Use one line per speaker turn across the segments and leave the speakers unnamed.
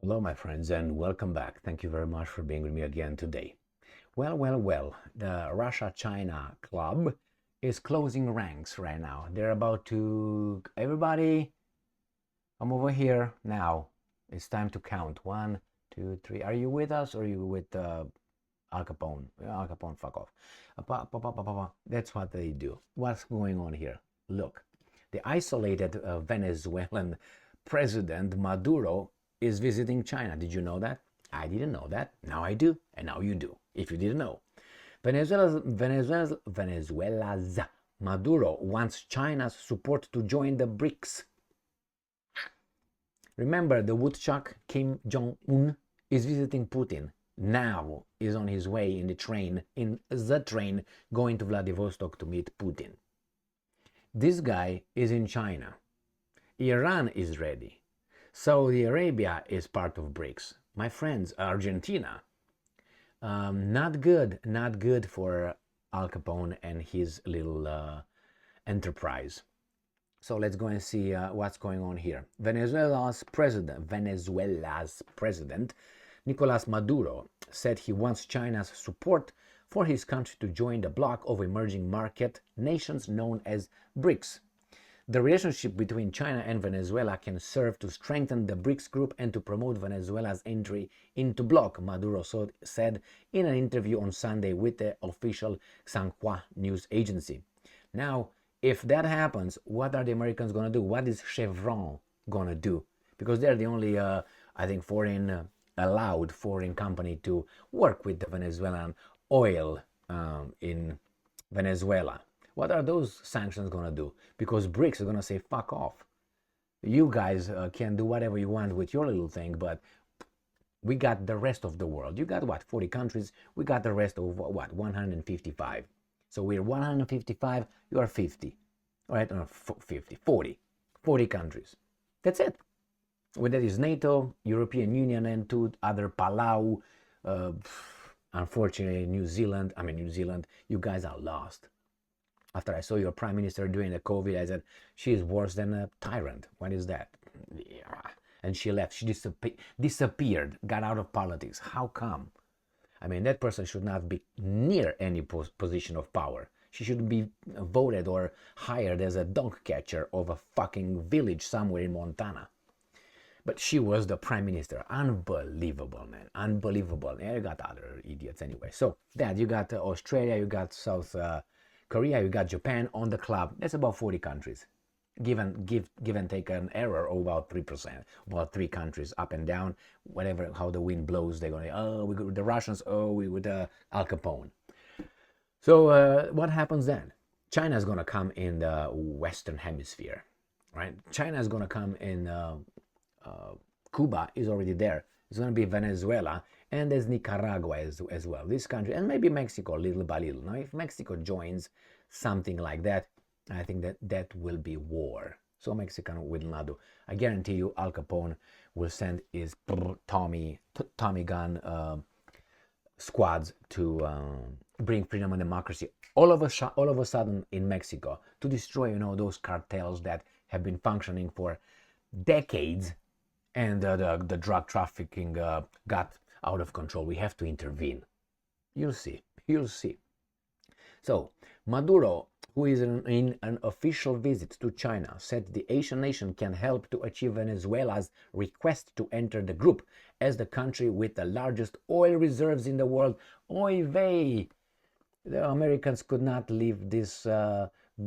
Hello, my friends, and welcome back. Thank you very much for being with me again today. Well, the Russia-China club is closing ranks right now. They're about to, everybody, come over here now. It's time to count. One, two, three. Are you with us or are you with Al Capone? Al Capone, fuck off. That's what they do. What's going on here? Look, the isolated Venezuelan president Maduro is visiting China. Did you know that? I didn't know that. Now I do, and now you do, if you didn't know. Venezuela's Maduro wants China's support to join the BRICS. Remember, the woodchuck Kim Jong-un is visiting Putin. Now is on his way in the train, going to Vladivostok to meet Putin. This guy is in China. Iran is ready. Saudi Arabia is part of BRICS. My friends, Argentina. Not good for Al Capone and his little enterprise. So let's go and see what's going on here. Venezuela's president, Nicolas Maduro, said he wants China's support for his country to join the bloc of emerging market nations known as BRICS. The relationship between China and Venezuela can serve to strengthen the BRICS group and to promote Venezuela's entry into bloc, Maduro said in an interview on Sunday with the official Xinhua news agency. Now, if that happens, what are the Americans going to do? What is Chevron going to do? Because they're the only, I think, allowed foreign company to work with the Venezuelan oil in Venezuela. What are those sanctions going to do? Because BRICS are going to say, fuck off. You guys can do whatever you want with your little thing, but we got the rest of the world. You got what, 40 countries? We got the rest of what, 155. So we're 155, you are 50. All right, no, 50, 40 countries. That's it. Well, that is NATO, European Union, and two other Palau. Unfortunately, New Zealand, you guys are lost. After I saw your prime minister during the COVID, I said, she is worse than a tyrant. What is that? Yeah. And she left. She disappeared, got out of politics. How come? I mean, that person should not be near any position of power. She should be voted or hired as a dog catcher of a fucking village somewhere in Montana. But she was the prime minister. Unbelievable, man. Unbelievable. Yeah, you got other idiots anyway. So, that, you got Australia, you got South Korea, you got Japan on the club. That's about 40 countries. Give and take an error of about 3%, about 3 countries up and down, whatever, how the wind blows, they're going, oh, we go with the Russians, oh, we with Al Capone. So what happens then? China is going to come in the Western Hemisphere, right? China is going to come in, Cuba is already there. It's going to be Venezuela, and there's Nicaragua as well. This country, and maybe Mexico, little by little. Now, if Mexico joins something like that, I think that will be war. So Mexican will not do. I guarantee you, Al Capone will send his Tommy gun squads to bring freedom and democracy all of a sudden in Mexico to destroy, those cartels that have been functioning for decades, and the drug trafficking got out of control. We have to intervene. You'll see. You'll see. So Maduro, who is in an official visit to China, said the Asian nation can help to achieve Venezuela's request to enter the group as the country with the largest oil reserves in the world. Oy vey! The Americans could not leave this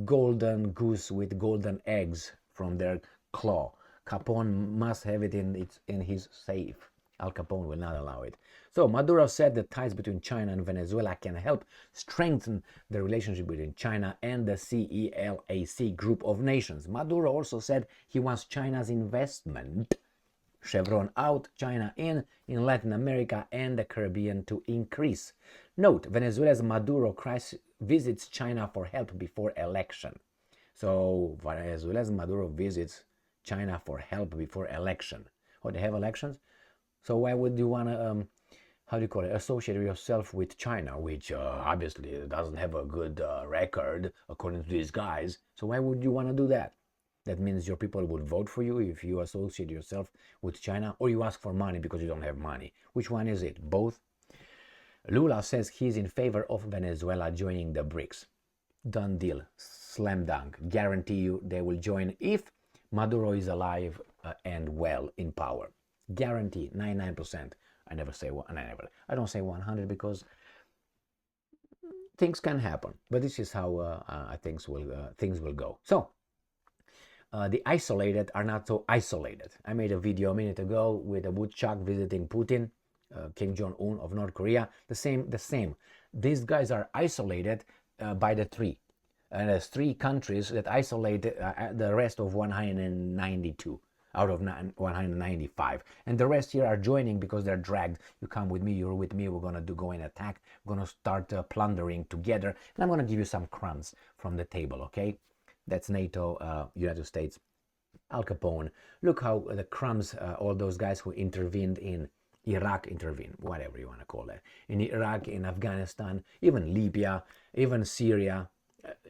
golden goose with golden eggs from their claw. Capone must have it in his safe. Al Capone will not allow it. So Maduro said the ties between China and Venezuela can help strengthen the relationship between China and the CELAC group of nations. Maduro also said he wants China's investment, Chevron out, China in Latin America and the Caribbean to increase. Note, Venezuela's Maduro visits China for help before election. So Venezuela's Maduro visits China for help before election. Oh, they have elections? So why would you want to, associate yourself with China, which obviously doesn't have a good record according to these guys? So why would you want to do that? That means your people will vote for you if you associate yourself with China, or you ask for money because you don't have money. Which one is it? Both? Lula says he's in favor of Venezuela joining the BRICS. Done deal. Slam dunk. Guarantee you they will join if Maduro is alive and well in power. Guarantee 99%. I never say one. I don't say 100 because things can happen. But this is how things will go. So the isolated are not so isolated. I made a video a minute ago with a woodchuck visiting Putin, Kim Jong-un of North Korea. The same. These guys are isolated by the three. And there's 3 countries that isolate the rest of 192 out of 195. And the rest here are joining because they're dragged. You come with me, you're with me, we're going to go and attack. We're going to start plundering together. And I'm going to give you some crumbs from the table, okay? That's NATO, United States, Al Capone. Look how the crumbs, all those guys who intervened in Iraq, whatever you want to call it. In Iraq, in Afghanistan, even Libya, even Syria,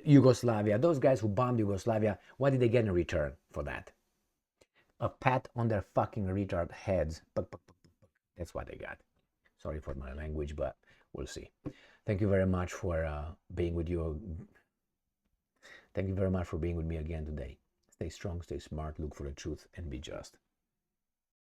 Yugoslavia, those guys who bombed Yugoslavia, what did they get in return for that? A pat on their fucking retard heads. That's what they got. Sorry for my language, but we'll see. Thank you very much for being with you. Thank you very much for being with me again today. Stay strong, stay smart, look for the truth, and be just.